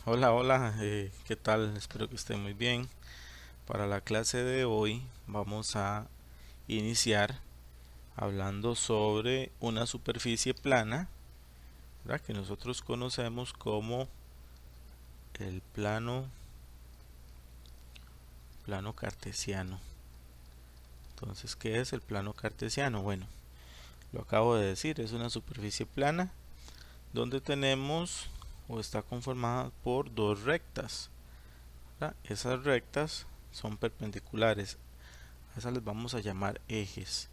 Hola, hola, ¿qué tal? Espero que estén muy bien. Para la clase de hoy vamos a iniciar hablando sobre una superficie plana, ¿verdad? Que nosotros conocemos como el plano cartesiano. Entonces, ¿qué es el plano cartesiano? Bueno, lo acabo de decir, es una superficie plana donde tenemos o está conformada por dos rectas, ¿verdad? Esas rectas son perpendiculares. A esas les vamos a llamar ejes.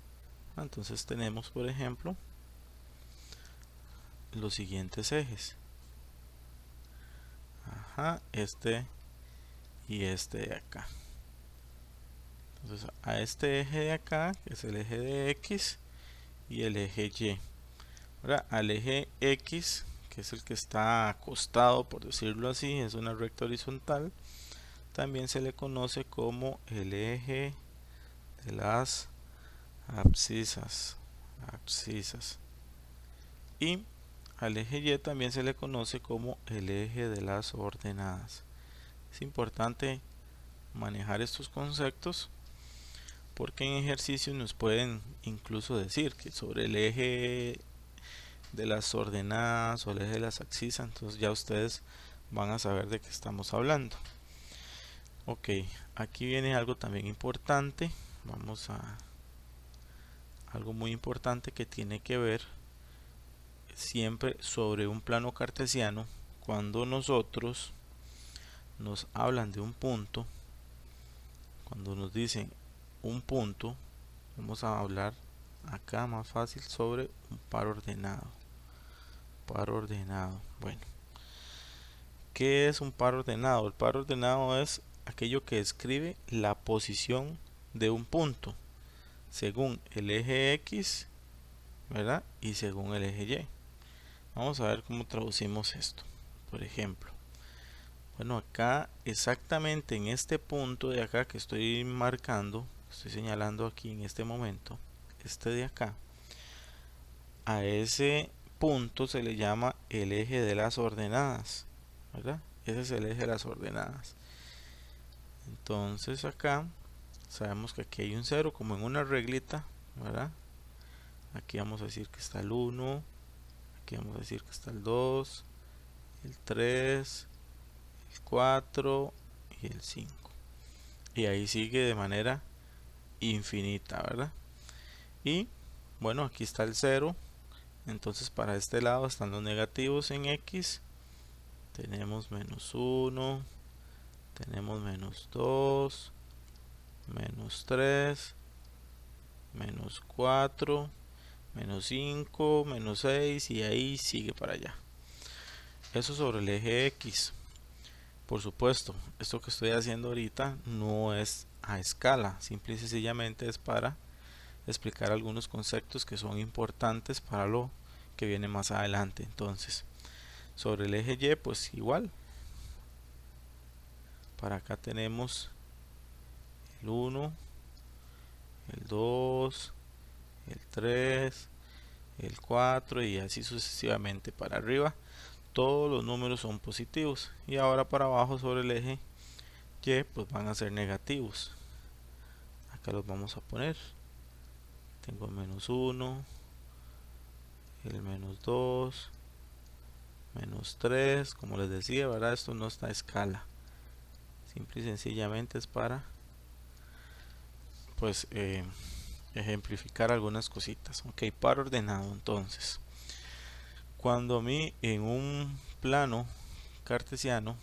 Entonces tenemos, por ejemplo, los siguientes ejes. Este y este de acá. Entonces a este eje de acá, que es el eje de X, y el eje Y. Ahora al eje X, que es el que está acostado, por decirlo así, es una recta horizontal, también se le conoce como el eje de las abscisas. Y al eje Y también se le conoce como el eje de las ordenadas. Es importante manejar estos conceptos porque en ejercicios nos pueden incluso decir que sobre el eje de las ordenadas o el eje de las abscisas, entonces ya ustedes van a saber de qué estamos hablando. Ok, aquí viene algo también importante. Vamos a algo muy importante que tiene que ver siempre sobre un plano cartesiano. Cuando nosotros nos hablan de un punto, cuando nos dicen un punto, vamos a hablar acá más fácil sobre un par ordenado. Bueno, ¿qué es un par ordenado? El par ordenado es aquello que describe la posición de un punto según el eje X, ¿verdad? Y según el eje Y. Vamos a ver cómo traducimos esto. Por ejemplo, bueno, acá exactamente en este punto de acá que estoy marcando, estoy señalando aquí en este momento, este de acá, a ese punto se le llama el eje de las ordenadas, ¿verdad? Ese es el eje de las ordenadas. Entonces acá sabemos que aquí hay un 0 como en una reglita, ¿verdad? Aquí vamos a decir que está el 1, aquí vamos a decir que está el 2, el 3, el 4 y el 5. Y ahí sigue de manera infinita, ¿verdad? Y bueno, aquí está el 0. Entonces para este lado están los negativos en X. Tenemos menos 1, tenemos menos 2, menos 3, menos 4, menos 5, menos 6 y ahí sigue para allá. Eso sobre el eje X. Por supuesto, esto que estoy haciendo ahorita no es a escala, simple y sencillamente es para explicar algunos conceptos que son importantes para lo que viene más adelante. Entonces, sobre el eje Y, pues igual. Para acá tenemos el 1, el 2, el 3, el 4 y así sucesivamente para arriba. Todos los números son positivos. Y ahora para abajo sobre el eje Y, pues van a ser negativos. Acá los vamos a poner. Tengo el menos 1, el menos 2, menos 3. Como les decía, ¿verdad? Esto no está a escala. Simple y sencillamente es para pues ejemplificar algunas cositas. Ok, par ordenado. Entonces, cuando a mí en un plano cartesiano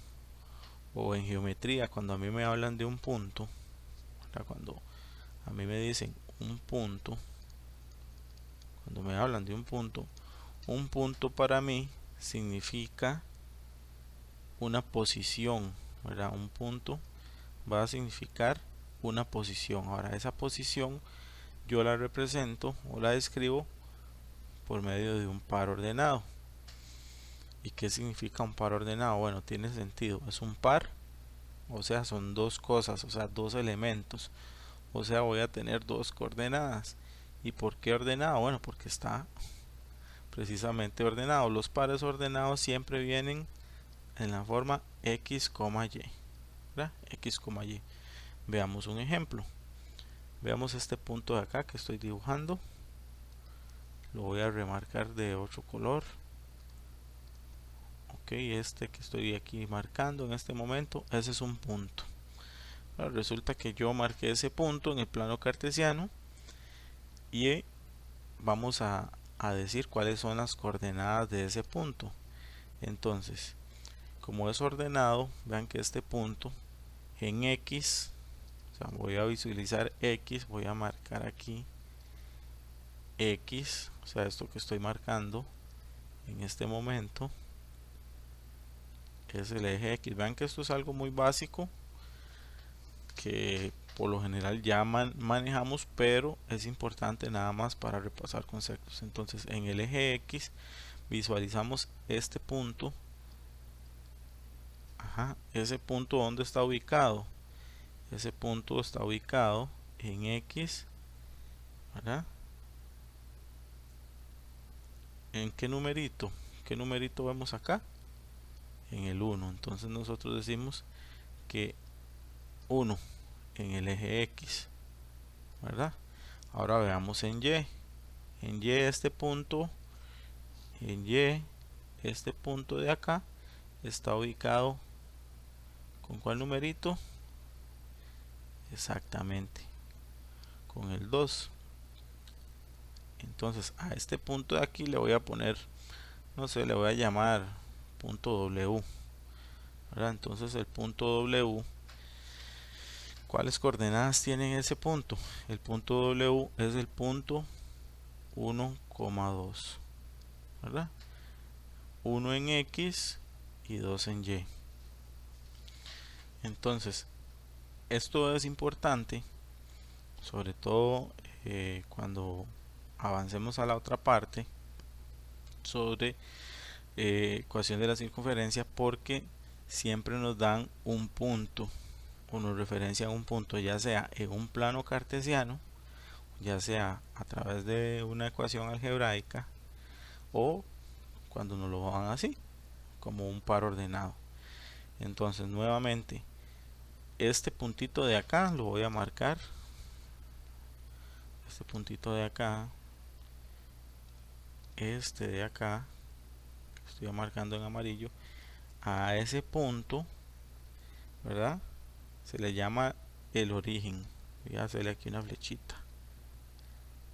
o en geometría, cuando a mí me hablan de un punto, ¿verdad? Cuando a mí me dicen un punto, cuando me hablan de un punto para mí significa una posición, ¿verdad? Un punto va a significar una posición. Ahora, esa posición yo la represento o la describo por medio de un par ordenado. ¿Y qué significa un par ordenado? Bueno, tiene sentido. Es un par, o sea, son dos cosas, o sea, dos elementos. O sea, voy a tener dos coordenadas. ¿Y por qué ordenado? Bueno, porque está precisamente ordenado. Los pares ordenados siempre vienen en la forma x, y, ¿verdad? X, y. Veamos un ejemplo. Veamos este punto de acá que estoy dibujando. Lo voy a remarcar de otro color. Ok, este que estoy aquí marcando en este momento, ese es un punto. Ahora, resulta que yo marqué ese punto en el plano cartesiano y vamos a decir cuáles son las coordenadas de ese punto. Entonces, como es ordenado, vean que este punto en X, o sea, voy a visualizar X, voy a marcar aquí X, o sea, esto que estoy marcando en este momento es el eje X. Vean que esto es algo muy básico que por lo general ya manejamos, pero es importante nada más para repasar conceptos. Entonces, en el eje X visualizamos este punto. Ajá, ese punto ¿dónde está ubicado? Ese punto está ubicado en X, ¿verdad? ¿En qué numerito? ¿Qué numerito vemos acá? En el 1. Entonces nosotros decimos que 1 en el eje X, ¿verdad? Ahora veamos en Y. En Y este punto, en Y este punto de acá está ubicado ¿con cuál numerito? Exactamente, con el 2. Entonces a este punto de aquí le voy a poner, no sé, le voy a llamar punto W, ¿verdad? Entonces el punto W, ¿cuáles coordenadas tiene ese punto? El punto W es el punto 1,2, ¿verdad? 1 en X y 2 en Y. Entonces, esto es importante, sobre todo cuando avancemos a la otra parte sobre ecuación de la circunferencia, porque siempre nos dan un punto o nos referencian un punto, ya sea en un plano cartesiano, ya sea a través de una ecuación algebraica, o cuando nos lo dan así como un par ordenado. Entonces nuevamente este puntito de acá lo voy a marcar, este puntito de acá, este de acá, estoy marcando en amarillo, a ese punto, ¿verdad? Se le llama el origen. Voy a hacerle aquí una flechita.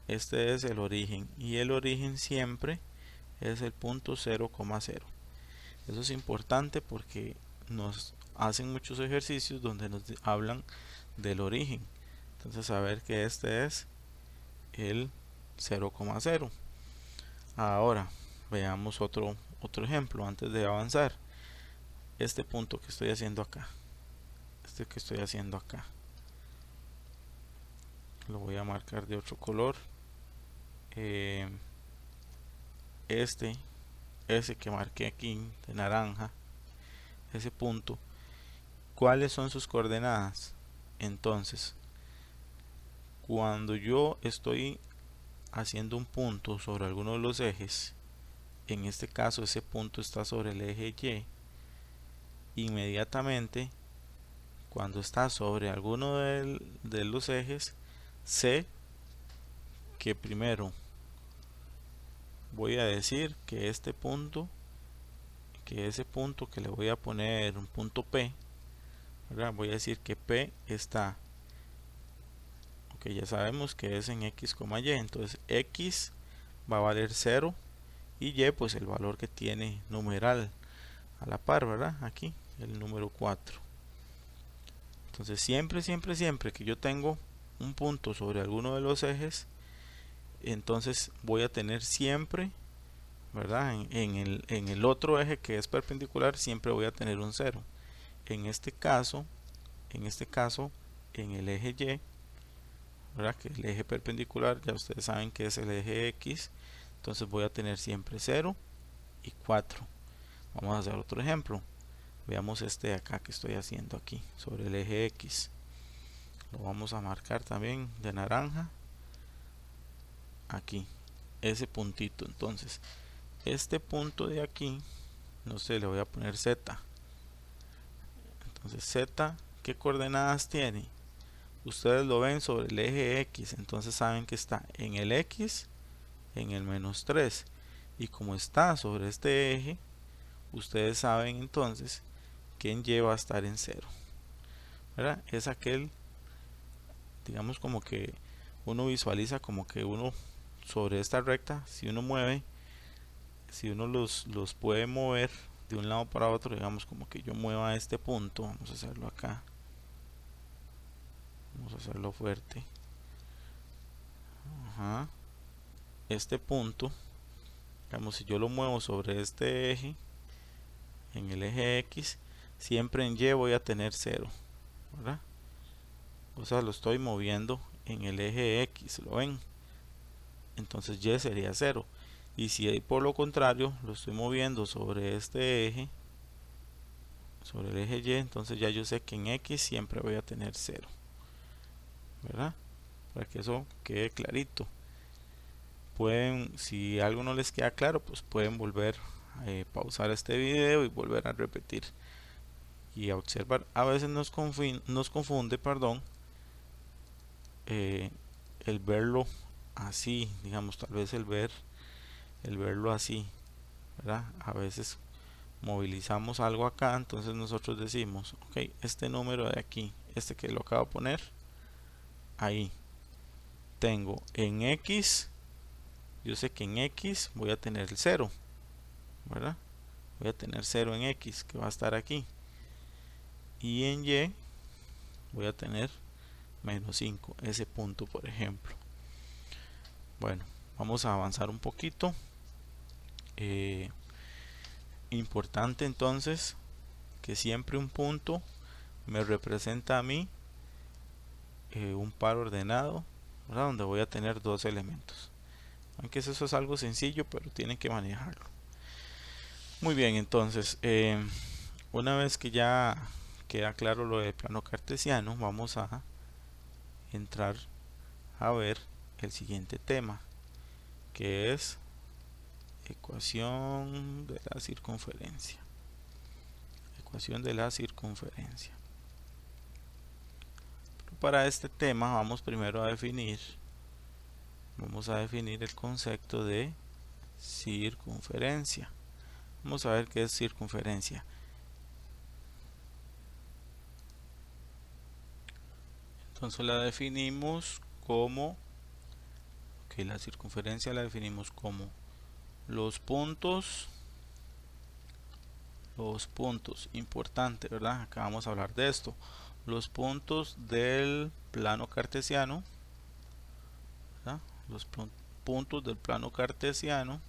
Este es el origen, y el origen siempre es el punto 0,0. Eso es importante porque nos hacen muchos ejercicios donde nos hablan del origen. Entonces saber que este es el 0,0. Ahora veamos otro ejemplo antes de avanzar. Este punto que estoy haciendo acá, lo voy a marcar de otro color. Ese que marqué aquí de naranja, ese punto, ¿cuáles son sus coordenadas? Entonces, cuando yo estoy haciendo un punto sobre alguno de los ejes, en este caso ese punto está sobre el eje Y, inmediatamente cuando está sobre alguno de los ejes, sé que primero voy a decir que ese punto que le voy a poner un punto P, ¿verdad? Voy a decir que P está, ok, ya sabemos que es en X, Y, entonces X va a valer 0 y Y pues el valor que tiene numeral a la par, ¿verdad? Aquí el número 4. Entonces siempre que yo tengo un punto sobre alguno de los ejes, entonces voy a tener siempre, ¿verdad? En el otro eje que es perpendicular siempre voy a tener un 0. En este caso, en el eje Y, ¿verdad? Que el eje perpendicular ya ustedes saben que es el eje X, entonces voy a tener siempre 0 y 4. Vamos a hacer otro ejemplo. Veamos este de acá que estoy haciendo aquí sobre el eje X. Lo vamos a marcar también de naranja. Aquí, ese puntito. Entonces, este punto de aquí, no sé, le voy a poner Z. Entonces z, ¿qué coordenadas tiene? Ustedes lo ven sobre el eje X, entonces saben que está en el X, en el -3. Y como está sobre este eje, ustedes saben entonces que en Y va a estar en 0. ¿Verdad? Es aquel, digamos, como que uno visualiza como que uno sobre esta recta, si uno mueve, si uno los puede mover de un lado para otro, digamos como que yo mueva este punto, vamos a hacerlo acá, vamos a hacerlo fuerte. Ajá. Este punto, digamos, si yo lo muevo sobre este eje, en el eje X, siempre en Y voy a tener 0, ¿verdad? O sea, lo estoy moviendo en el eje X, ¿lo ven? Entonces Y sería 0. Y si por lo contrario lo estoy moviendo sobre este eje, sobre el eje Y, entonces ya yo sé que en X siempre voy a tener 0, ¿verdad? Para que eso quede clarito. Pueden, si algo no les queda claro, pues pueden volver a pausar este video y volver a repetir y a observar. A veces nos confunde, perdón, el verlo así, digamos, tal vez el verlo así, ¿verdad? A veces movilizamos algo acá, entonces nosotros decimos, ok, este número de aquí, este que lo acabo de poner, ahí tengo en X, yo sé que en X voy a tener el 0, ¿verdad? Voy a tener 0 en X, que va a estar aquí, y en Y voy a tener -5, ese punto, por ejemplo. Bueno, vamos a avanzar un poquito. Importante entonces que siempre un punto me representa a mí un par ordenado, ¿verdad? Donde voy a tener dos elementos. Aunque eso es algo sencillo, pero tienen que manejarlo. Muy bien, entonces, una vez que ya queda claro lo del plano cartesiano, vamos a entrar a ver el siguiente tema, que es ecuación de la circunferencia. Ecuación de la circunferencia. Pero para este tema vamos primero a definir el concepto de circunferencia. Vamos a ver qué es circunferencia. Entonces la definimos como, la circunferencia la definimos como los puntos, importante, ¿verdad? Acá vamos a hablar de esto. Los puntos del plano cartesiano, ¿verdad? Los puntos del plano cartesiano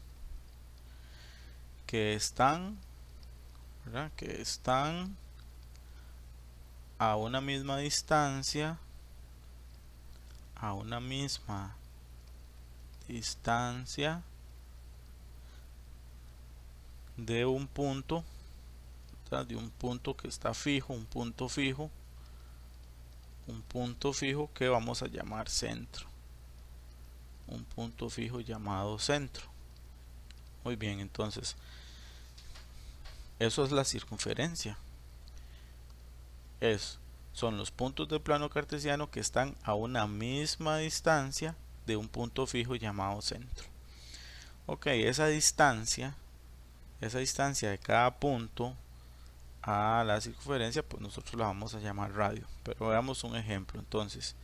que están, ¿verdad? Que están a una misma distancia, de un punto, ¿verdad? De un punto que está fijo, un punto fijo que vamos a llamar centro, un punto fijo llamado centro. Muy bien, entonces eso es la circunferencia. Son los puntos del plano cartesiano que están a una misma distancia de un punto fijo llamado centro. Ok, esa distancia de cada punto a la circunferencia, pues nosotros la vamos a llamar radio. Pero veamos un ejemplo. Entonces,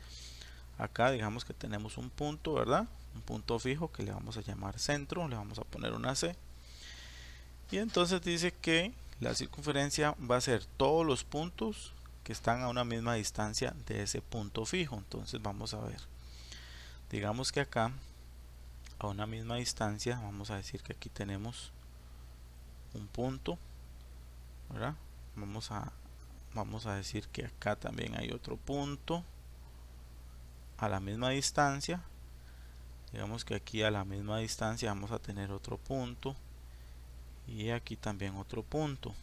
acá digamos que tenemos un punto, ¿verdad? Un punto fijo que le vamos a llamar centro, le vamos a poner una C. Y entonces dice que la circunferencia va a ser todos los puntos que están a una misma distancia de ese punto fijo. Entonces vamos a ver. Digamos que acá a una misma distancia, vamos a decir que aquí tenemos un punto, ¿verdad? Vamos a decir que acá también hay otro punto a la misma distancia. Digamos que aquí a la misma distancia vamos a tener otro punto y aquí también otro punto.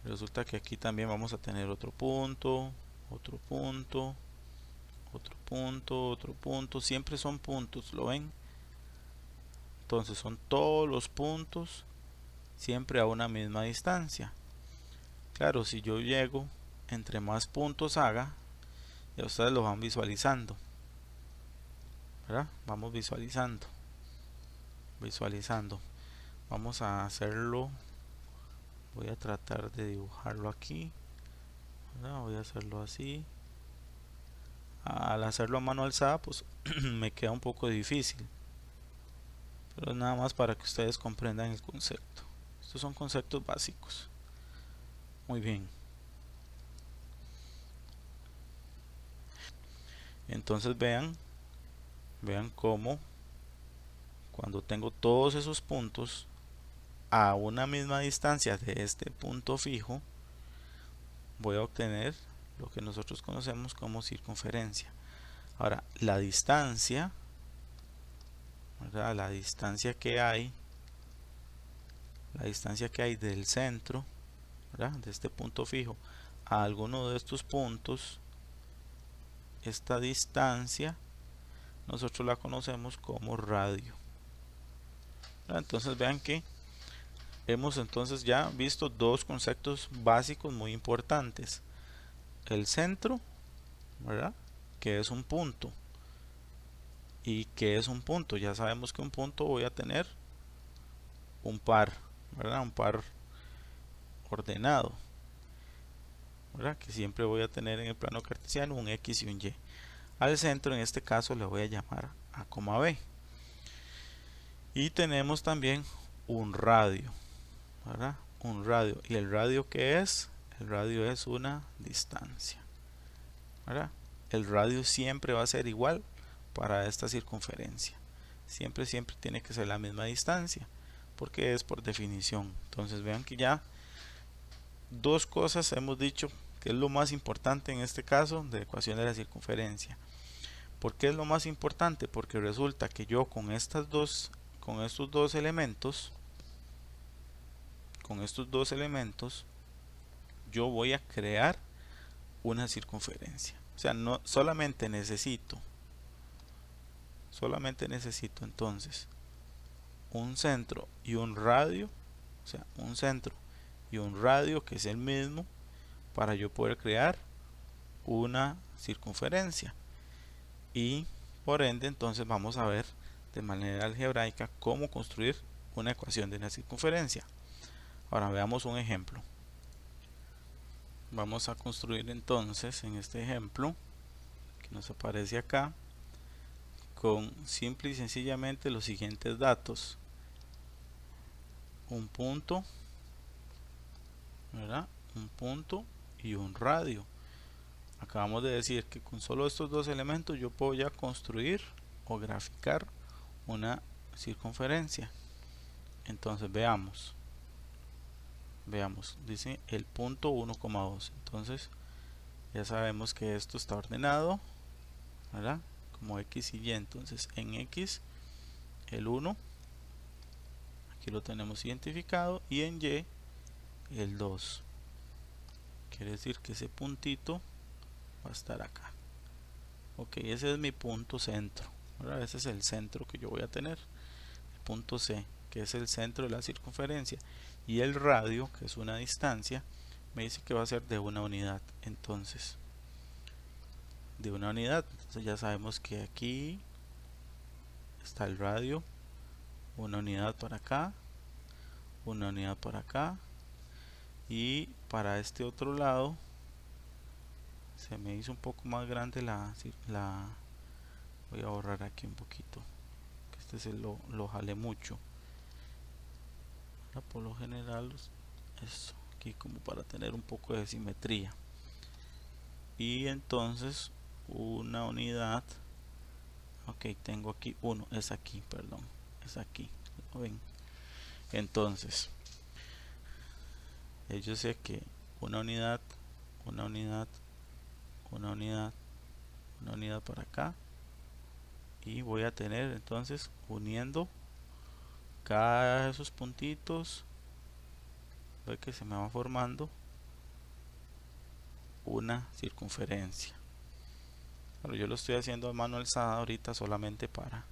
Resulta que aquí también vamos a tener otro punto, otro punto, otro punto, otro punto. Siempre son puntos, ¿lo ven? Entonces son todos los puntos siempre a una misma distancia. Claro, si yo llego, entre más puntos haga, ya ustedes lo van visualizando, ¿verdad? Vamos visualizando, visualizando. Vamos a hacerlo, voy a tratar de dibujarlo aquí, ¿verdad? Voy a hacerlo así. Al hacerlo a mano alzada, pues me queda un poco difícil, pero nada más para que ustedes comprendan el concepto. Estos son conceptos básicos. Muy bien. Entonces vean cómo cuando tengo todos esos puntos a una misma distancia de este punto fijo, voy a obtener lo que nosotros conocemos como circunferencia. Ahora, la distancia, ¿verdad? La distancia que hay del centro, ¿verdad? De este punto fijo a alguno de estos puntos, esta distancia nosotros la conocemos como radio, ¿verdad? Entonces vean que hemos entonces ya visto dos conceptos básicos muy importantes: el centro, ¿verdad? Que es un punto. ¿Y qué es un punto? Ya sabemos que un punto voy a tener un par, ¿verdad? Un par ordenado, ¿verdad? Que siempre voy a tener en el plano cartesiano un X y un Y. Al centro en este caso le voy a llamar A, B. Y tenemos también un radio, ¿verdad? Un radio. ¿Y el radio qué es? El radio es una distancia, ¿verdad? El radio siempre va a ser igual para esta circunferencia. Siempre tiene que ser la misma distancia, porque es por definición. Entonces vean que ya dos cosas hemos dicho que es lo más importante en este caso de ecuación de la circunferencia. ¿Por qué es lo más importante? Porque resulta que yo con estos dos elementos, yo voy a crear una circunferencia. O sea, no solamente necesito entonces un centro y un radio, o sea, un centro y un radio que es el mismo, para yo poder crear una circunferencia. Y por ende entonces vamos a ver de manera algebraica cómo construir una ecuación de una circunferencia. Ahora veamos un ejemplo. Vamos a construir entonces en este ejemplo que nos aparece acá con simple y sencillamente los siguientes datos: un punto, ¿verdad? Un punto y un radio. Acabamos de decir que con solo estos dos elementos yo puedo ya construir o graficar una circunferencia. Entonces veamos, dice el punto 1,2. Entonces ya sabemos que esto está ordenado, ¿verdad? Como X y Y. Entonces en X el 1, aquí lo tenemos identificado, y en Y el 2. Quiere decir que ese puntito va a estar acá. Ok, ese es mi punto centro, ¿verdad? Ese es el centro que yo voy a tener, el punto C, que es el centro de la circunferencia. Y el radio, que es una distancia, me dice que va a ser de una unidad. Entonces, de una unidad, entonces ya sabemos que aquí está el radio, una unidad para acá, una unidad para acá, y para este otro lado se me hizo un poco más grande voy a borrar aquí un poquito, que este lo jalé mucho. Por lo general eso aquí como para tener un poco de simetría. Y entonces una unidad, ok, tengo aquí uno, es aquí, perdón, es aquí, ¿lo ven? Entonces yo sé que una unidad, una unidad, una unidad, una unidad para acá, y voy a tener entonces uniendo cada de esos puntitos, ve que se me va formando una circunferencia. Pero yo lo estoy haciendo a mano alzada ahorita solamente para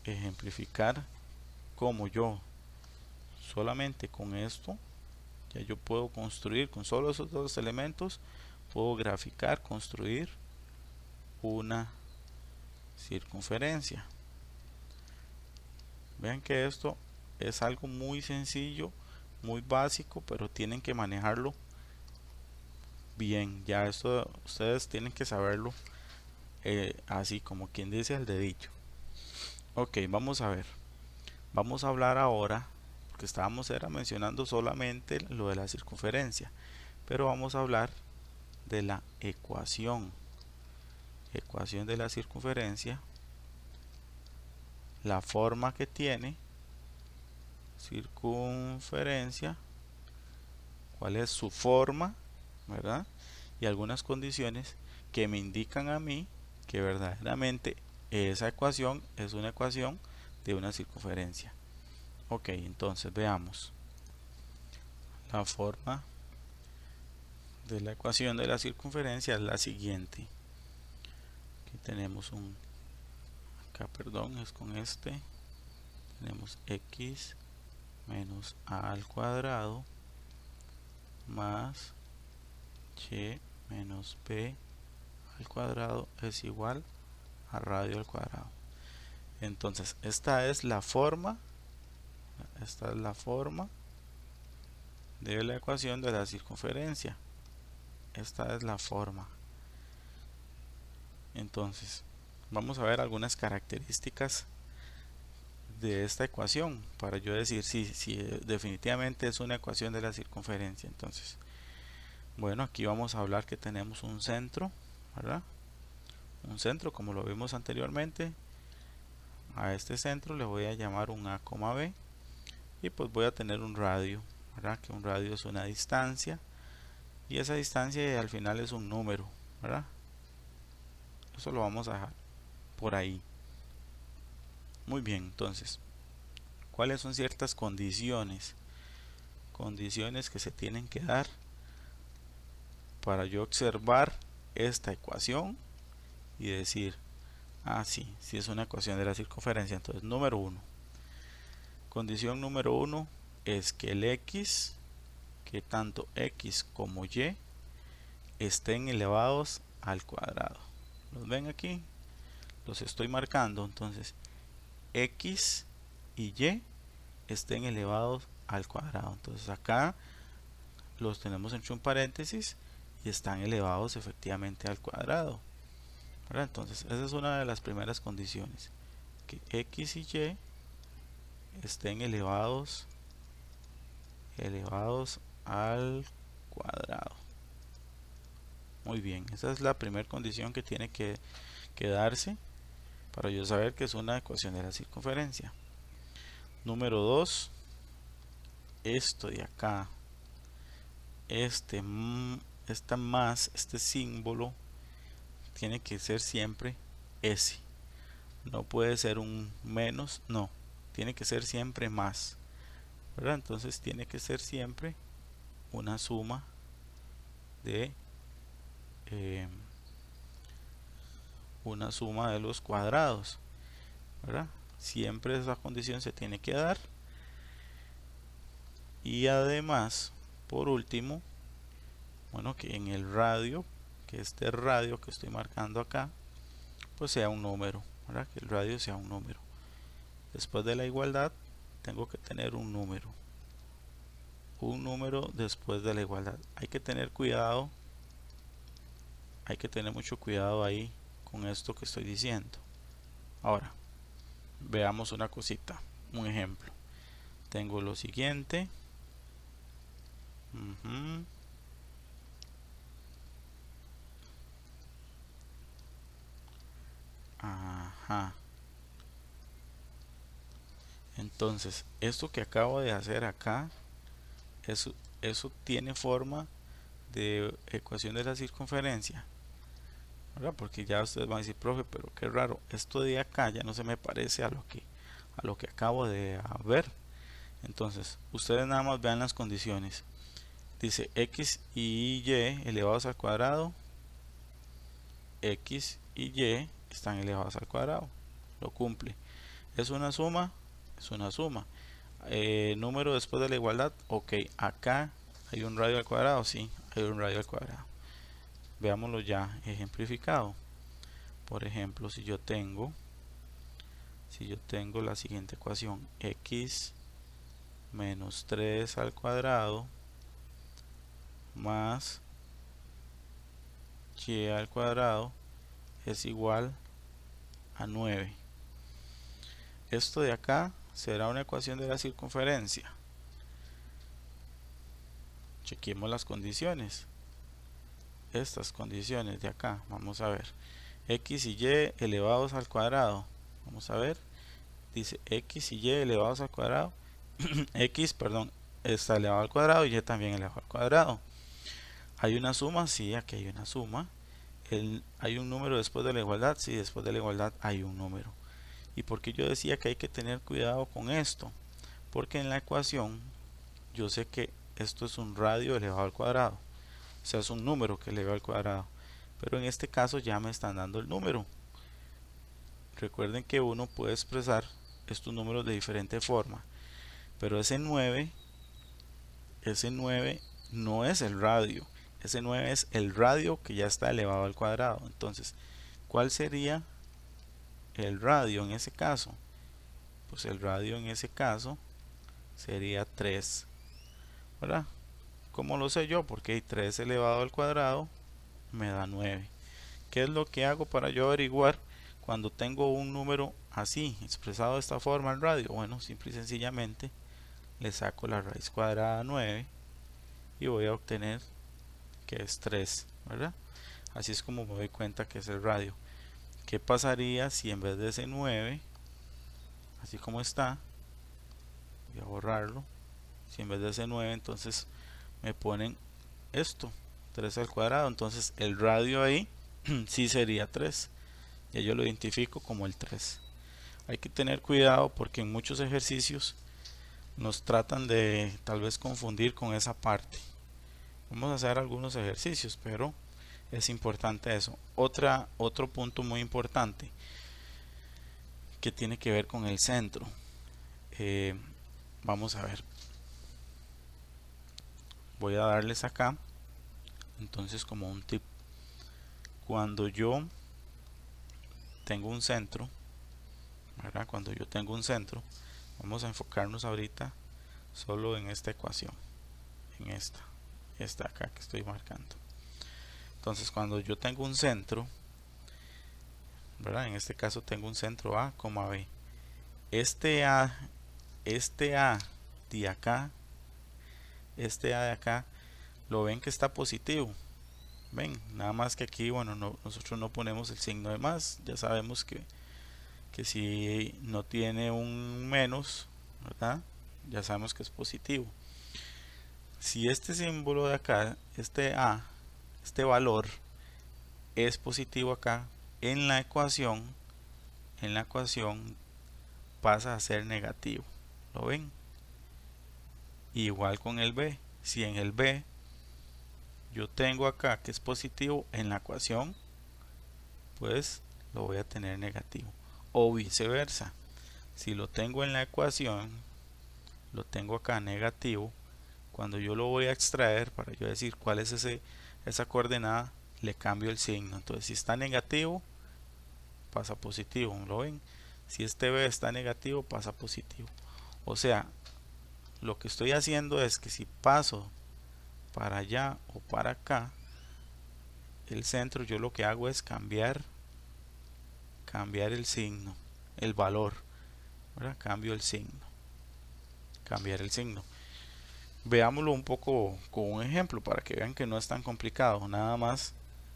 ejemplificar cómo yo solamente con esto Ya yo puedo construir con solo esos dos elementos, puedo graficar, construir una circunferencia. Vean que esto es algo muy sencillo, muy básico, pero tienen que manejarlo bien. Ya esto ustedes tienen que saberlo así como quien dice al dedillo. Ok, vamos a ver. Vamos a hablar ahora, porque estábamos mencionando solamente lo de la circunferencia, pero vamos a hablar de la ecuación. Ecuación de la circunferencia, la forma que tiene circunferencia, cuál es su forma, ¿verdad? Y algunas condiciones que me indican a mí que verdaderamente esa ecuación es una ecuación de una circunferencia. Ok, entonces veamos. La forma de la ecuación de la circunferencia es la siguiente. Aquí tenemos acá perdón, es con este. Tenemos x menos a al cuadrado más y menos b al cuadrado es igual a radio al cuadrado. Entonces esta es la forma de la ecuación de la circunferencia. Esta es la forma. Entonces vamos a ver algunas características de esta ecuación para yo decir si definitivamente es una ecuación de la circunferencia. Entonces, bueno, aquí vamos a hablar que tenemos un centro, ¿verdad? Un centro como lo vimos anteriormente. A este centro le voy a llamar un A, B, y pues voy a tener un radio, ¿verdad? Que un radio es una distancia y esa distancia al final es un número, ¿verdad? Eso lo vamos a dejar por ahí. Muy bien, entonces, ¿cuáles son ciertas condiciones? Condiciones que se tienen que dar para yo observar esta ecuación y decir, ah, sí es una ecuación de la circunferencia. Entonces, número 1. Condición número 1 es que el x, que tanto x como y estén elevados al cuadrado. ¿Los ven aquí? Los estoy marcando. Entonces, x y y estén elevados al cuadrado. Entonces acá los tenemos entre un paréntesis y están elevados efectivamente al cuadrado, ¿verdad? Entonces esa es una de las primeras condiciones, que x y y estén elevados al cuadrado. Muy bien, esa es la primera condición que tiene que darse para yo saber que es una ecuación de la circunferencia. Número 2, esto de acá, este símbolo tiene que ser siempre S. No puede ser un menos, no. Tiene que ser siempre más, ¿verdad? Entonces tiene que ser siempre una suma de los cuadrados, ¿verdad? Siempre esa condición se tiene que dar. Y además, por último, bueno, que en el radio, que este radio que estoy marcando acá, pues sea un número, ¿verdad? Que el radio sea un número. Después de la igualdad tengo que tener un número después de la igualdad. Hay que tener cuidado, hay que tener mucho cuidado ahí con esto que estoy diciendo. Ahora veamos una cosita, un ejemplo. Tengo lo siguiente. Ajá. Entonces, esto que acabo de hacer acá, eso tiene forma de ecuación de la circunferencia, ¿verdad? Porque ya ustedes van a decir, profe, pero qué raro, esto de acá ya no se me parece a lo que acabo de ver. Entonces, ustedes nada más vean las condiciones. Dice x y y elevados al cuadrado. X y y están elevados al cuadrado. Lo cumple. ¿Es una suma? Es una suma. Número después de la igualdad. Ok, acá ¿Hay un radio al cuadrado? Sí, hay un radio al cuadrado. Veámoslo ya ejemplificado. Por ejemplo, si yo tengo la siguiente ecuación, x menos 3 al cuadrado más y al cuadrado es igual a 9. Esto de acá será una ecuación de la circunferencia. Chequemos las condiciones. Estas condiciones de acá, vamos a ver. X y y elevados al cuadrado. Vamos a ver. Dice x y y elevados al cuadrado. X, perdón, está elevado al cuadrado y y también elevado al cuadrado. ¿Hay una suma? Sí, aquí hay una suma. ¿Hay un número después de la igualdad? Sí, después de la igualdad hay un número. ¿Y por qué yo decía que hay que tener cuidado con esto? Porque en la ecuación yo sé que esto es un radio elevado al cuadrado. O sea, es un número que eleva al cuadrado. Pero en este caso ya me están dando el número. Recuerden que uno puede expresar estos números de diferente forma. Pero ese 9 no es el radio. Ese 9 es el radio que ya está elevado al cuadrado. Entonces, ¿cuál sería el radio en ese caso? Pues el radio en ese caso sería 3, ¿verdad? ¿Cómo lo sé yo? Porque 3 elevado al cuadrado me da 9. ¿Qué es lo que hago para yo averiguar cuando tengo un número así, expresado de esta forma el radio? Bueno, simple y sencillamente le saco la raíz cuadrada a 9 y voy a obtener que es 3, ¿verdad? Así es como me doy cuenta que es el radio. ¿Qué pasaría si en vez de ese 9, así como está, voy a borrarlo, si en vez de ese 9 entonces me ponen esto, 3 al cuadrado? Entonces el radio ahí sí sería 3. Ya yo lo identifico como el 3. Hay que tener cuidado porque en muchos ejercicios nos tratan de tal vez confundir con esa parte. Vamos a hacer algunos ejercicios, pero es importante eso. Otro punto muy importante que tiene que ver con el centro. Vamos a ver. Voy a darles acá. Entonces, como un tip, cuando yo tengo un centro, ¿verdad? Cuando yo tengo un centro, vamos a enfocarnos ahorita solo en esta ecuación, en esta acá que estoy marcando. Entonces, cuando yo tengo un centro, ¿verdad? En este caso tengo un centro A, B. Este A de acá, lo ven que está positivo. Ven, nada más que aquí, bueno, nosotros no ponemos el signo de más. Ya sabemos que si no tiene un menos, ¿verdad? Ya sabemos que es positivo. Si este símbolo de acá, este A, este valor es positivo acá, en la ecuación pasa a ser negativo. ¿Lo ven? Igual con el B. Si en el B yo tengo acá que es positivo, en la ecuación pues lo voy a tener negativo. O viceversa. Si lo tengo en la ecuación, lo tengo acá negativo, cuando yo lo voy a extraer para yo decir cuál es esa coordenada, le cambio el signo. Entonces si está negativo, pasa positivo. ¿Lo ven? Si este B está negativo, pasa positivo. O sea, lo que estoy haciendo es que si paso para allá o para acá, el centro, yo lo que hago es cambiar el signo, el valor, ¿verdad? Cambio el signo, cambiar el signo. Veámoslo un poco con un ejemplo para que vean que no es tan complicado, nada más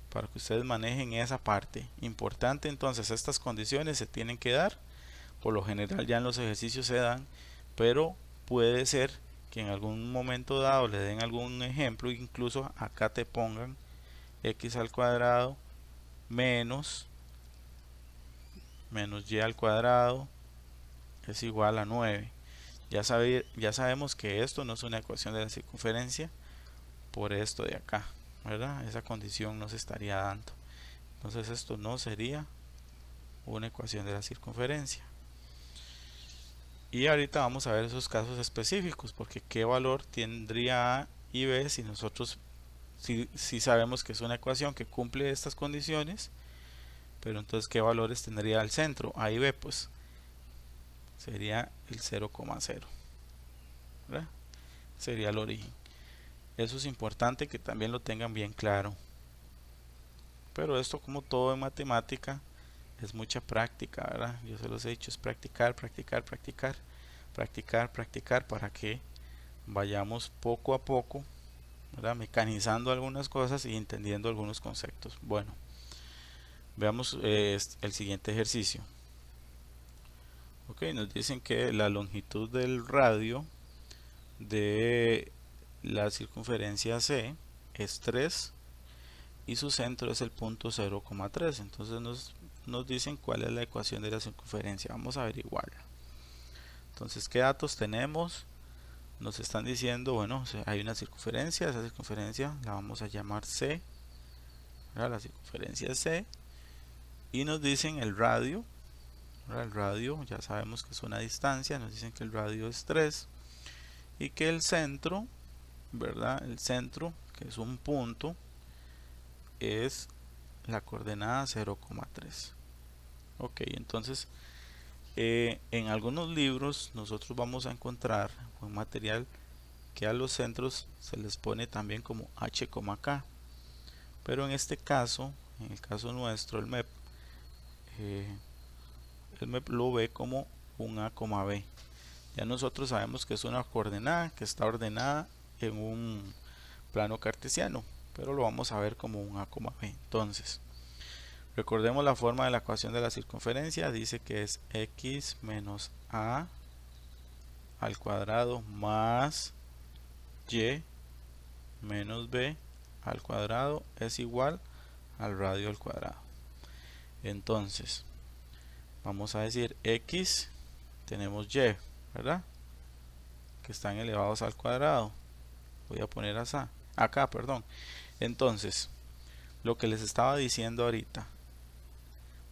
para que ustedes manejen esa parte importante. Entonces estas condiciones se tienen que dar, por lo general ya en los ejercicios se dan, pero puede ser que en algún momento dado le den algún ejemplo, incluso acá te pongan x al cuadrado menos y al cuadrado es igual a 9. Ya sabemos que esto no es una ecuación de la circunferencia por esto de acá, ¿verdad? Esa condición no se estaría dando. Entonces esto no sería una ecuación de la circunferencia. Y ahorita vamos a ver esos casos específicos, porque qué valor tendría A y b, si nosotros si sabemos que es una ecuación que cumple estas condiciones, pero entonces qué valores tendría el centro, a y b, pues sería el 0,0, ¿verdad? Sería el origen. Eso es importante que también lo tengan bien claro. Pero esto, como todo en matemática, es mucha práctica, ¿verdad? Yo se los he dicho, es practicar, practicar, practicar, practicar, practicar, para que vayamos poco a poco, ¿verdad? Mecanizando algunas cosas y entendiendo algunos conceptos. Bueno, veamos el siguiente ejercicio. Ok, nos dicen que la longitud del radio de la circunferencia C es 3 y su centro es el punto 0,3. Entonces nos dicen cuál es la ecuación de la circunferencia. Vamos a averiguarla. Entonces, ¿qué datos tenemos? Nos están diciendo, bueno, hay una circunferencia, esa circunferencia la vamos a llamar C, ¿verdad? La circunferencia es C, y nos dicen el radio, ¿verdad? El radio ya sabemos que es una distancia, nos dicen que el radio es 3 y que el centro, ¿verdad? El centro, que es un punto, es la coordenada 0,3. Ok, entonces en algunos libros nosotros vamos a encontrar un material que a los centros se les pone también como h, k, pero en este caso, en el caso nuestro, el MEP lo ve como un a, b. Ya nosotros sabemos que es una coordenada que está ordenada en un plano cartesiano, pero lo vamos a ver como un a, b. Entonces, recordemos la forma de la ecuación de la circunferencia. Dice que es x menos a al cuadrado más y menos b al cuadrado es igual al radio al cuadrado. Entonces, vamos a decir x, tenemos y, ¿verdad? Que están elevados al cuadrado. Voy a poner acá, perdón. Entonces, lo que les estaba diciendo ahorita,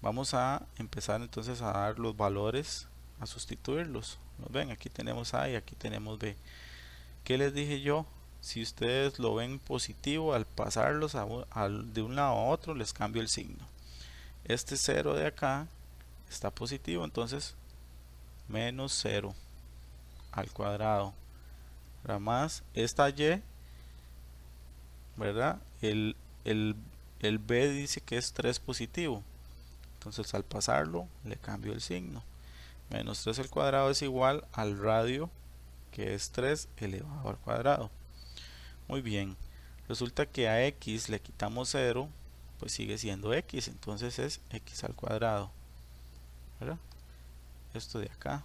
vamos a empezar entonces a dar los valores, a sustituirlos. ¿Nos ven? Aquí tenemos a y aquí tenemos b. ¿Qué les dije yo? Si ustedes lo ven positivo, al pasarlos de un lado a otro, les cambio el signo. Este 0 de acá está positivo, entonces menos 0 al cuadrado. Ahora más esta y, ¿verdad? El b dice que es 3 positivo, entonces al pasarlo le cambio el signo. Menos 3 al cuadrado es igual al radio, que es 3 elevado al cuadrado. Muy bien, resulta que a x le quitamos 0, pues sigue siendo x, entonces es x al cuadrado, ¿verdad? Esto de acá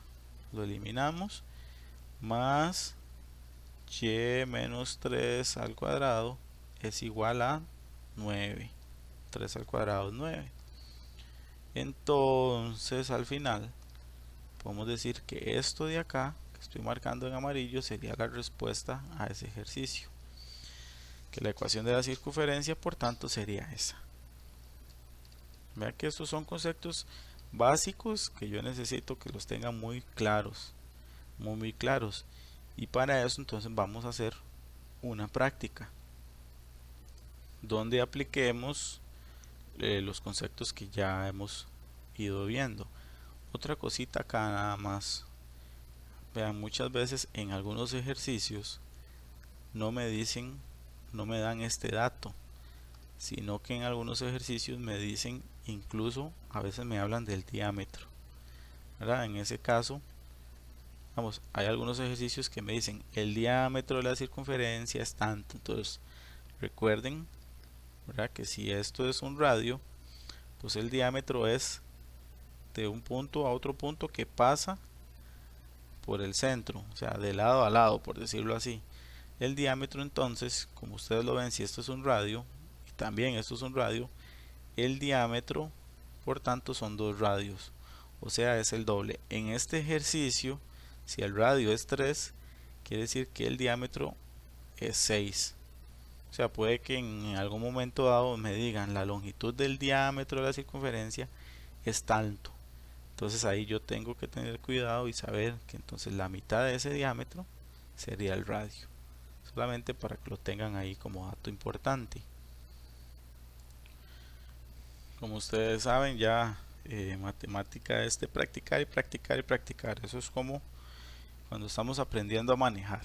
lo eliminamos, más y menos 3 al cuadrado es igual a 9. 3 al cuadrado es 9. Entonces al final podemos decir que esto de acá, que estoy marcando en amarillo, sería la respuesta a ese ejercicio. Que la ecuación de la circunferencia, por tanto, sería esa. Vean que estos son conceptos básicos que yo necesito que los tengan muy claros, muy claros. Y para eso entonces vamos a hacer una práctica donde apliquemos los conceptos que ya hemos ido viendo. Otra cosita acá nada más. Vean, muchas veces en algunos ejercicios no me dan este dato, sino que en algunos ejercicios me dicen, incluso a veces me hablan del diámetro, ¿verdad? En ese caso, vamos, hay algunos ejercicios que me dicen el diámetro de la circunferencia es tanto. Entonces recuerden, ¿verdad?, que si esto es un radio, pues el diámetro es de un punto a otro punto que pasa por el centro, o sea, de lado a lado, por decirlo así. El diámetro, entonces, como ustedes lo ven, si esto es un radio y también esto es un radio, el diámetro, por tanto, son 2 radios, o sea, es el doble. En este ejercicio, si el radio es 3, quiere decir que el diámetro es 6. O sea, puede que en algún momento dado me digan la longitud del diámetro de la circunferencia es tanto. Entonces ahí yo tengo que tener cuidado y saber que entonces la mitad de ese diámetro sería el radio. solamente para que lo tengan ahí como dato importante. Como ustedes saben, ya matemática es de practicar y practicar y practicar. Eso es como cuando estamos aprendiendo a manejar.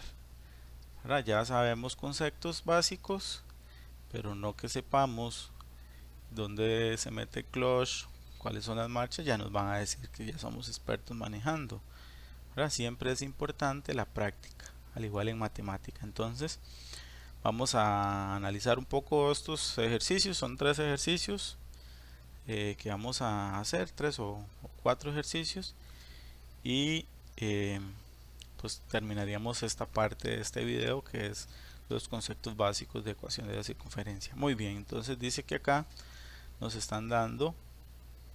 Ahora ya sabemos conceptos básicos, pero no que sepamos dónde se mete el clutch, cuáles son las marchas, ya nos van a decir que ya somos expertos manejando. Ahora siempre es importante la práctica, al igual en matemática. Entonces vamos a analizar un poco estos ejercicios. Son 3 ejercicios que vamos a hacer, 3 o 4 ejercicios, y pues terminaríamos esta parte de este video, que es los conceptos básicos de ecuación de la circunferencia. Muy bien, entonces dice que acá nos están dando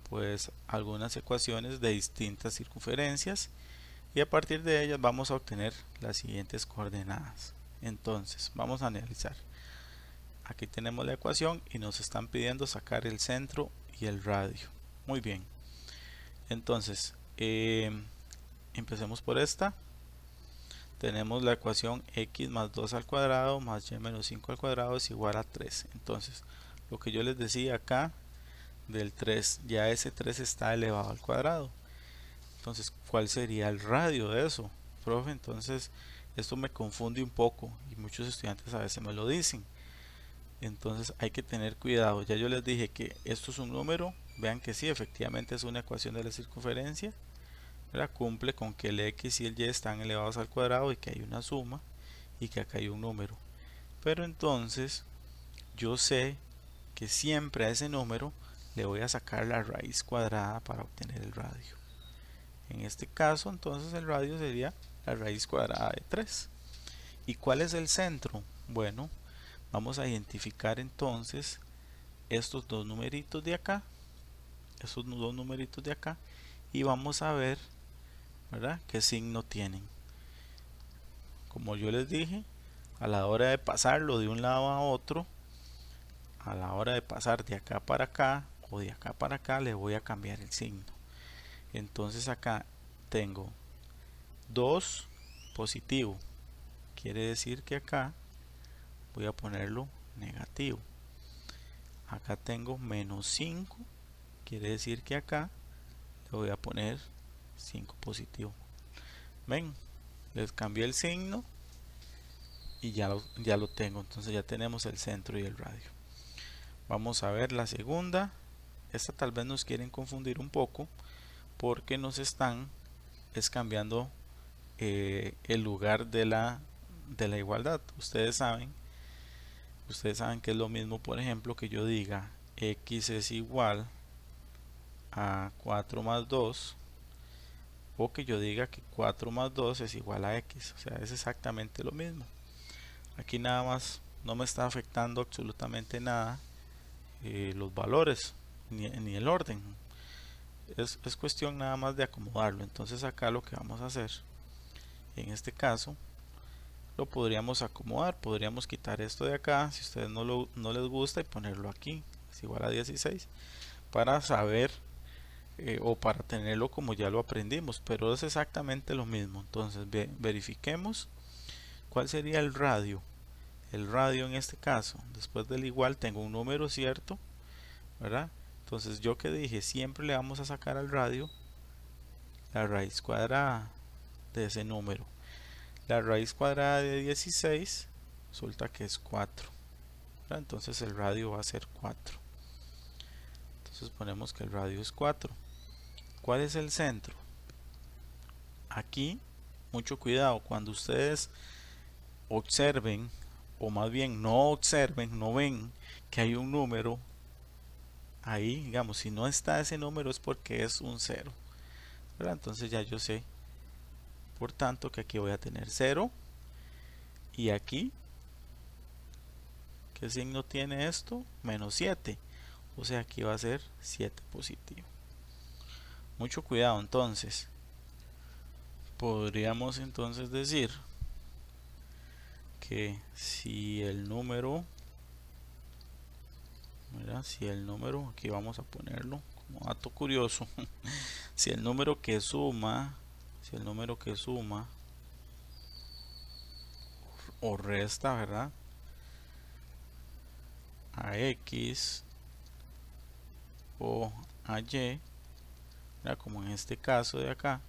pues algunas ecuaciones de distintas circunferencias, y a partir de ellas vamos a obtener las siguientes coordenadas. Entonces vamos a analizar. Aquí tenemos la ecuación y nos están pidiendo sacar el centro y el radio. Muy bien, entonces empecemos por esta. Tenemos la ecuación x más 2 al cuadrado más y menos 5 al cuadrado es igual a 3. Entonces lo que yo les decía acá del 3, ya ese 3 está elevado al cuadrado. Entonces, ¿cuál sería el radio de eso, profe? Entonces esto me confunde un poco y muchos estudiantes a veces me lo dicen. Entonces hay que tener cuidado. Ya yo les dije que esto es un número. Vean que sí, efectivamente es una ecuación de la circunferencia, ¿verdad? Cumple con que el x y el y están elevados al cuadrado y que hay una suma y que acá hay un número. Pero entonces yo sé que siempre a ese número le voy a sacar la raíz cuadrada para obtener el radio. En este caso entonces el radio sería la raíz cuadrada de 3. ¿Y cuál es el centro? Bueno, vamos a identificar entonces estos dos numeritos de acá, y vamos a ver, ¿verdad?, qué signo tienen. Como yo les dije, a la hora de pasarlo de un lado a otro, a la hora de pasar de acá para acá o de acá para acá, le voy a cambiar el signo. Entonces acá tengo 2 positivo, quiere decir que acá voy a ponerlo negativo. Acá tengo menos 5, quiere decir que acá le voy a poner 5 positivo. Ven, les cambié el signo y ya lo tengo. Entonces ya tenemos el centro y el radio. Vamos a ver la segunda. Esta tal vez nos quieren confundir un poco porque nos están cambiando el lugar de la igualdad. Ustedes saben que es lo mismo, por ejemplo, que yo diga x es igual a 4 más 2, o que yo diga que 4 más 2 es igual a x. O sea, es exactamente lo mismo. Aquí nada más no me está afectando absolutamente nada los valores ni el orden. Es cuestión nada más de acomodarlo. Entonces acá lo que vamos a hacer, en este caso, lo podríamos acomodar. Podríamos quitar esto de acá, si a ustedes no les gusta, y ponerlo aquí, es igual a 16, para saber o para tenerlo como ya lo aprendimos, pero es exactamente lo mismo. Entonces verifiquemos cuál sería el radio. El radio en este caso, después del igual tengo un número cierto, ¿verdad? Entonces yo que dije, siempre le vamos a sacar al radio la raíz cuadrada de ese número. La raíz cuadrada de 16 resulta que es 4, ¿verdad? Entonces el radio va a ser 4. Entonces ponemos que el radio es 4. ¿Cuál es el centro? Aquí, mucho cuidado, cuando ustedes observen, o más bien no observen, no ven que hay un número ahí, digamos, si no está ese número es porque es un 0, ¿verdad? Entonces ya yo sé, por tanto, que aquí voy a tener 0, y aquí, ¿qué signo tiene esto? Menos 7, o sea, aquí va a ser 7 positivo. Mucho cuidado. Entonces podríamos entonces decir que si el número, mira, aquí vamos a ponerlo como dato curioso, si el número que suma o resta, ¿verdad?, a X o a Y, ¿verdad?, como en este caso de acá,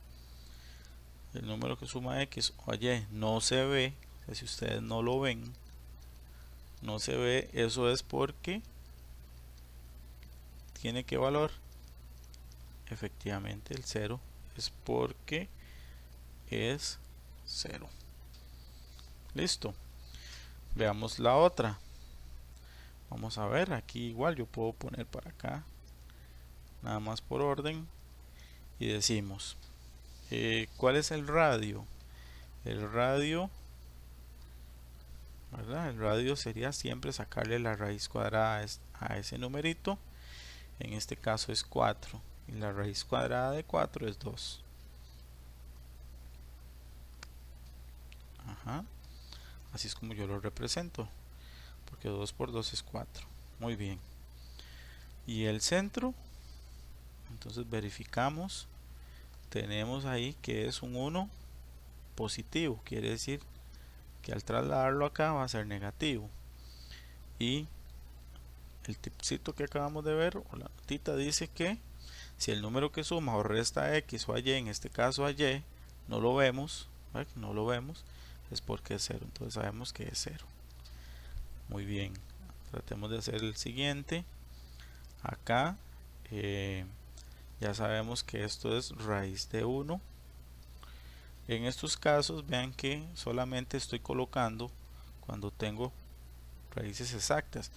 el número que suma a X o a Y no se ve, o sea, si ustedes no lo ven, no se ve, eso es porque tiene ¿qué valor? Efectivamente el 0, es porque es 0. Listo. Veamos la otra. Vamos a ver, aquí igual yo puedo poner para acá, nada más por orden, y decimos, ¿cuál es el radio? El radio, ¿verdad? El radio sería siempre sacarle la raíz cuadrada a ese numerito. En este caso es 4 y la raíz cuadrada de 4 es 2. Ajá. Así es como yo lo represento, porque 2 por 2 es 4. Muy bien. Y el centro, entonces verificamos, tenemos ahí que es un 1 positivo, quiere decir que al trasladarlo acá va a ser negativo. Y el tipcito que acabamos de ver, o la notita, dice que si el número que suma o resta a X o a Y, en este caso a Y, no lo vemos, ¿verdad?, no lo vemos, es porque es 0. Entonces sabemos que es 0. Muy bien. Tratemos de hacer el siguiente. Acá ya sabemos que esto es raíz de 1. En estos casos vean que solamente estoy colocando cuando tengo raíces exactas.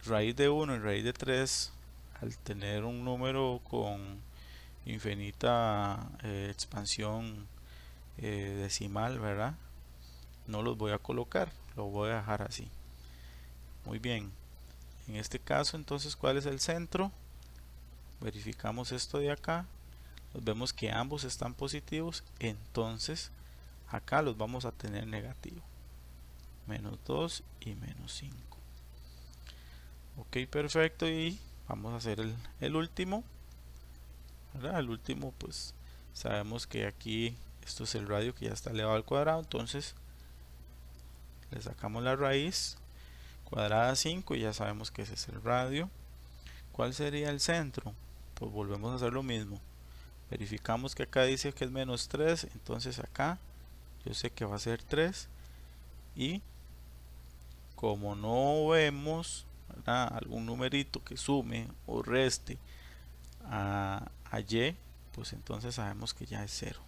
Raíz de 1 y raíz de 3, al tener un número con infinita expansión decimal, ¿verdad?, no los voy a colocar, lo voy a dejar así. Muy bien. En este caso, entonces, ¿cuál es el centro? Verificamos esto de acá. Vemos que ambos están positivos, entonces acá los vamos a tener negativo. Menos 2 y menos 5. Ok, perfecto. Y vamos a hacer el último, ¿verdad? El último, pues sabemos que aquí esto es el radio que ya está elevado al cuadrado, entonces le sacamos la raíz cuadrada 5 y ya sabemos que ese es el radio. ¿Cuál sería el centro? Pues volvemos a hacer lo mismo. Verificamos que acá dice que es menos 3, entonces acá yo sé que va a ser 3. Y como no vemos, ¿verdad?, algún numerito que sume o reste a Y, pues entonces sabemos que ya es 0.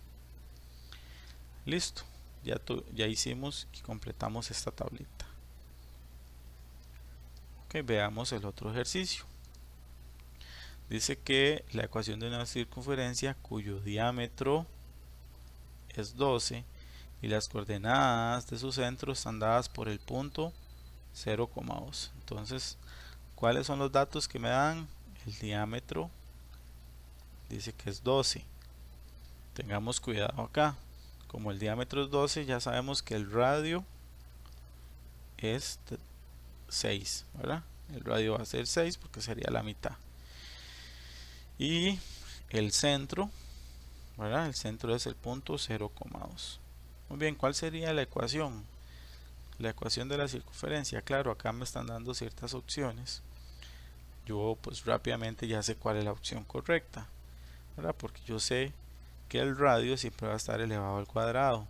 Listo. Ya hicimos y completamos esta tablita. Ok, veamos el otro ejercicio. Dice que la ecuación de una circunferencia cuyo diámetro es 12 y las coordenadas de su centro están dadas por el punto 0,2. Entonces, ¿cuáles son los datos que me dan? El diámetro dice que es 12. Tengamos cuidado acá. Como el diámetro es 12, ya sabemos que el radio es 6, ¿verdad? El radio va a ser 6 porque sería la mitad. Y el centro, ¿verdad?, el centro es el punto 0,2. Muy bien, ¿cuál sería la ecuación? La ecuación de la circunferencia. Claro, acá me están dando ciertas opciones. Yo pues rápidamente ya sé cuál es la opción correcta, ¿verdad?, porque yo sé que el radio siempre va a estar elevado al cuadrado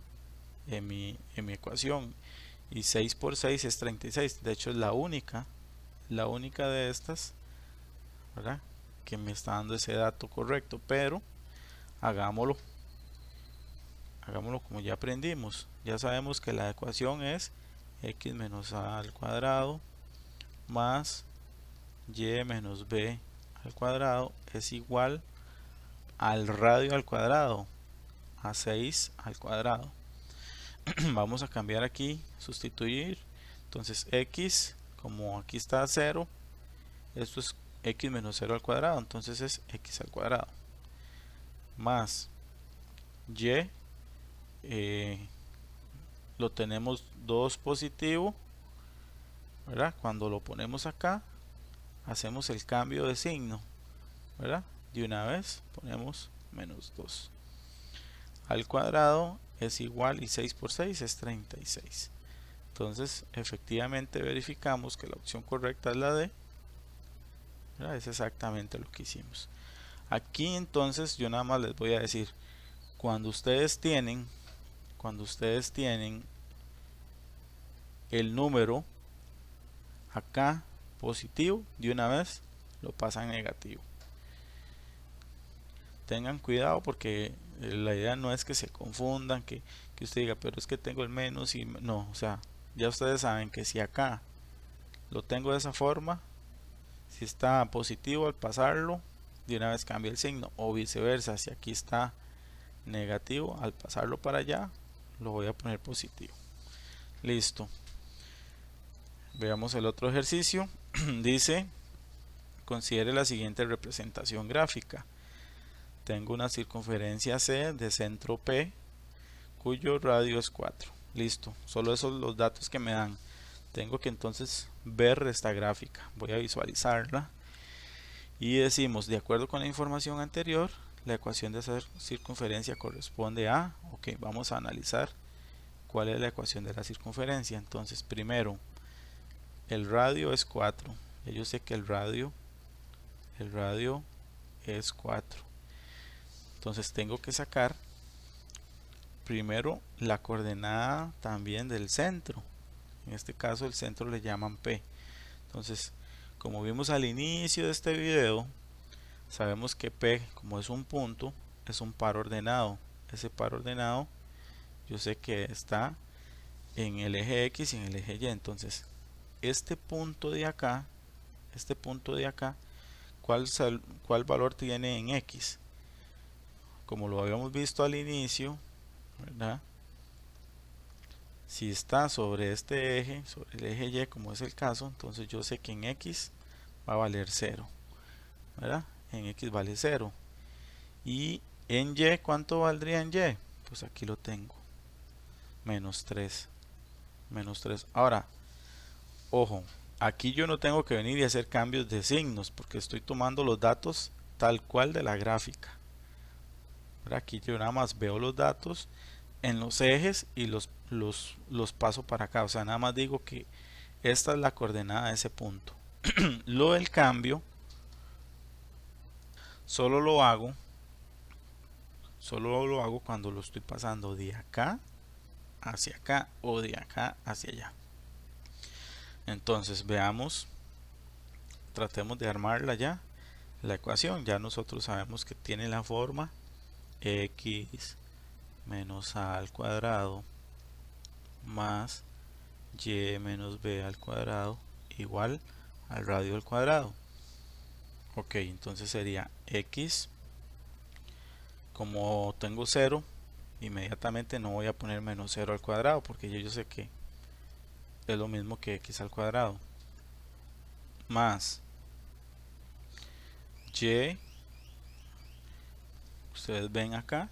en mi ecuación. Y 6 por 6 es 36. De hecho es la única de estas, ¿verdad?, que me está dando ese dato correcto. Pero hagámoslo como ya aprendimos. Ya sabemos que la ecuación es x menos a al cuadrado más y menos b al cuadrado es igual al radio al cuadrado, a 6 al cuadrado. Vamos a cambiar aquí, sustituir. Entonces x, como aquí está 0, esto es x menos 0 al cuadrado, entonces es x al cuadrado más y, lo tenemos 2 positivo, ¿verdad? Cuando lo ponemos acá hacemos el cambio de signo, ¿verdad? De una vez ponemos menos 2 al cuadrado es igual, y 6 por 6 es 36. Entonces efectivamente verificamos que la opción correcta es la D. Es exactamente lo que hicimos. Aquí entonces yo nada más les voy a decir, cuando ustedes tienen el número acá positivo, de una vez lo pasan negativo. Tengan cuidado porque la idea no es que se confundan, que usted diga, pero es que tengo el menos y no, o sea, ya ustedes saben que si acá lo tengo de esa forma, si está positivo al pasarlo, de una vez cambia el signo, o viceversa, si aquí está negativo al pasarlo para allá, lo voy a poner positivo. Listo. Veamos el otro ejercicio. Dice, considere la siguiente representación gráfica. Tengo una circunferencia C de centro P, cuyo radio es 4. Listo, solo esos son los datos que me dan. Tengo que entonces ver esta gráfica. Voy a visualizarla. Y decimos, de acuerdo con la información anterior, la ecuación de esa circunferencia corresponde a... Ok, vamos a analizar cuál es la ecuación de la circunferencia. Entonces, primero, el radio es 4. Yo sé que el radio es 4. Entonces tengo que sacar primero la coordenada también del centro. En este caso el centro le llaman P. Entonces, como vimos al inicio de este video, sabemos que P, como es un punto, es un par ordenado. Ese par ordenado yo sé que está en el eje X y en el eje Y. Entonces, este punto de acá, ¿cuál valor tiene en X? Como lo habíamos visto al inicio, ¿verdad? Si está sobre este eje, sobre el eje Y, como es el caso, entonces yo sé que en X va a valer 0, ¿verdad? En X vale 0. Y en Y, ¿cuánto valdría en Y? Pues aquí lo tengo, menos 3. Ahora, ojo, aquí yo no tengo que venir y hacer cambios de signos, porque estoy tomando los datos tal cual de la gráfica. Aquí yo nada más veo los datos en los ejes y los paso para acá. O sea, nada más digo que esta es la coordenada de ese punto. Lo del cambio solo lo hago cuando lo estoy pasando de acá hacia acá o de acá hacia allá. Entonces veamos, tratemos de armarla ya, la ecuación. Ya nosotros sabemos que tiene la forma x menos a al cuadrado más y menos b al cuadrado igual al radio al cuadrado. Ok, entonces sería x, como tengo 0, inmediatamente no voy a poner menos 0 al cuadrado porque yo sé que es lo mismo que x al cuadrado, más y, ustedes ven acá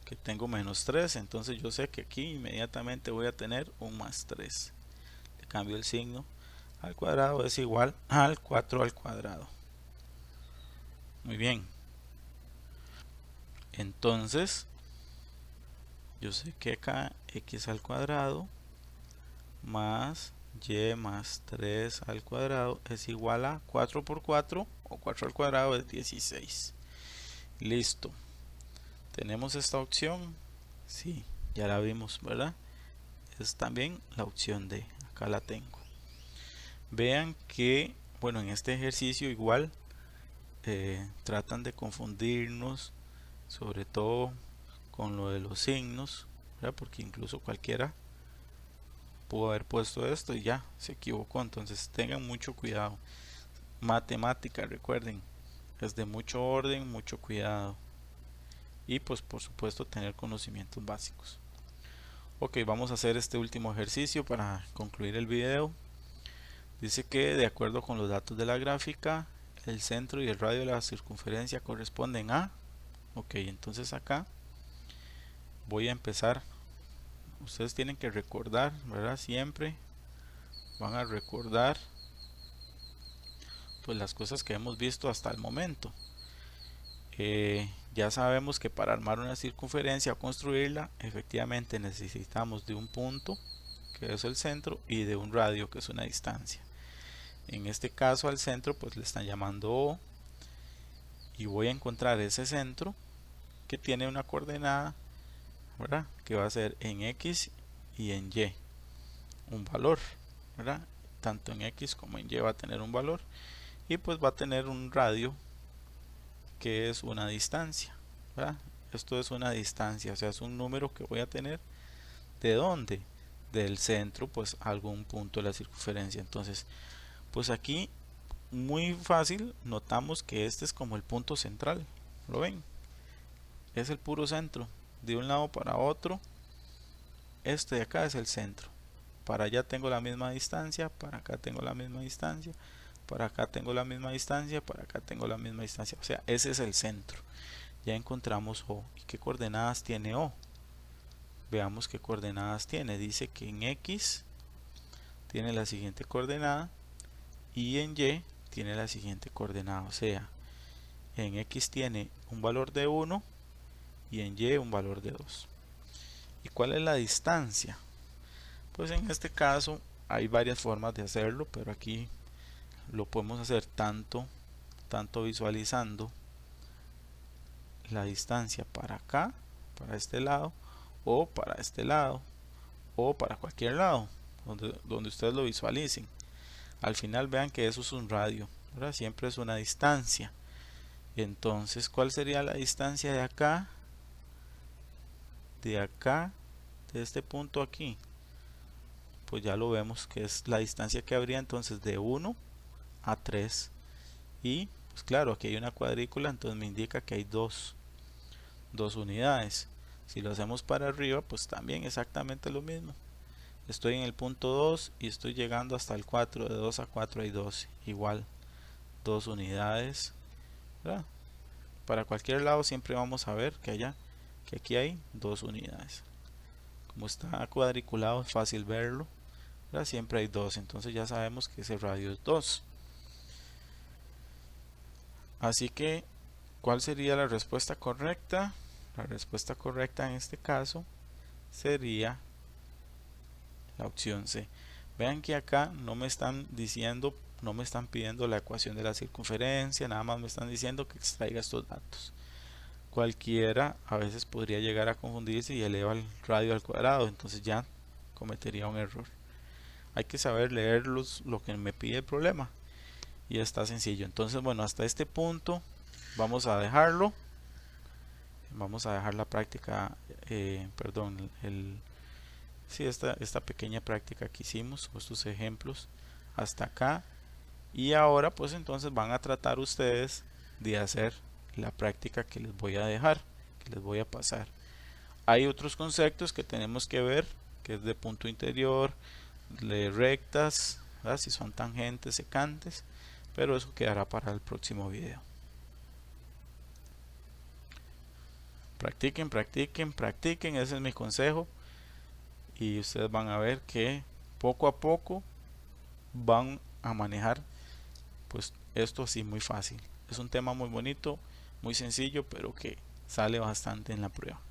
que tengo menos 3, entonces yo sé que aquí inmediatamente voy a tener un más 3. Le cambio el signo, al cuadrado es igual al 4 al cuadrado. Muy bien. Entonces, yo sé que acá x al cuadrado más y más 3 al cuadrado es igual a 4 por 4 o 4 al cuadrado es 16. Listo. ¿Tenemos esta opción? Sí, ya la vimos, ¿verdad? Es también la opción D. Acá la tengo. Vean que, bueno, en este ejercicio igual tratan de confundirnos, sobre todo con lo de los signos, ¿verdad? Porque incluso cualquiera pudo haber puesto esto y ya se equivocó. Entonces tengan mucho cuidado. Matemática, recuerden, es de mucho orden, mucho cuidado. Y pues por supuesto tener conocimientos básicos. Ok, vamos a hacer este último ejercicio para concluir el video. Dice que de acuerdo con los datos de la gráfica, el centro y el radio de la circunferencia corresponden a... Ok, entonces acá voy a empezar. Ustedes tienen que recordar, ¿verdad? Siempre van a recordar pues las cosas que hemos visto hasta el momento. Ya sabemos que para armar una circunferencia o construirla, efectivamente necesitamos de un punto, que que es el centro, y de un radio, que es una distancia. En este caso al centro pues le están llamando O, y voy a encontrar ese centro que tiene una coordenada, ¿verdad?, que va a ser en X y en Y un valor, ¿verdad? Tanto en X como en Y va a tener un valor, y pues va a tener un radio que es una distancia, ¿verdad? Esto es una distancia, o sea, es un número que voy a tener. ¿De dónde? Del centro pues a algún punto de la circunferencia. Entonces pues aquí muy fácil notamos que este es como el punto central, ¿lo ven? Es el puro centro, de un lado para otro. Este de acá es el centro, para allá tengo la misma distancia, para acá tengo la misma distancia, para acá tengo la misma distancia, para acá tengo la misma distancia, o sea, ese es el centro. Ya encontramos O. ¿Y qué coordenadas tiene O? Veamos qué coordenadas tiene. Dice que en X tiene la siguiente coordenada y en Y tiene la siguiente coordenada, o sea, en X tiene un valor de 1 y en Y un valor de 2. ¿Y cuál es la distancia? Pues en este caso hay varias formas de hacerlo, pero aquí lo podemos hacer tanto visualizando la distancia para acá, para este lado, o para este lado, o para cualquier lado donde ustedes lo visualicen. Al final vean que eso es un radio, ¿verdad? Siempre es una distancia. Entonces, ¿cuál sería la distancia de acá, de este punto aquí? Pues ya lo vemos que es la distancia que habría entonces de 1 a 3. Y pues claro, aquí hay una cuadrícula, entonces me indica que hay dos unidades. Si lo hacemos para arriba, pues también exactamente lo mismo. Estoy en el punto 2 y estoy llegando hasta el 4. De 2 a 4 hay 12. Igual, 2 unidades, ¿verdad? Para cualquier lado siempre vamos a ver que aquí hay 2 unidades. Como está cuadriculado es fácil verlo, ¿verdad? Siempre hay 2, entonces ya sabemos que ese radio es 2. Así que, ¿cuál sería la respuesta correcta? La respuesta correcta en este caso sería la opción C. Vean que acá no me están diciendo, no me están pidiendo la ecuación de la circunferencia, nada más me están diciendo que extraiga estos datos. Cualquiera a veces podría llegar a confundirse y eleva el radio al cuadrado, entonces ya cometería un error. Hay que saber leer lo que me pide el problema y está sencillo. Entonces, bueno, hasta este punto vamos a dejarlo. Vamos a dejar la práctica, perdón, esta pequeña práctica que hicimos, estos ejemplos hasta acá. Y ahora pues entonces van a tratar ustedes de hacer la práctica que les voy a dejar, que les voy a pasar. Hay otros conceptos que tenemos que ver, que es de punto interior, de rectas, ¿verdad?, si son tangentes, secantes, pero eso quedará para el próximo video. Practiquen, practiquen, practiquen, ese es mi consejo, y ustedes van a ver que poco a poco van a manejar pues esto así muy fácil. Es un tema muy bonito, muy sencillo, pero que sale bastante en la prueba.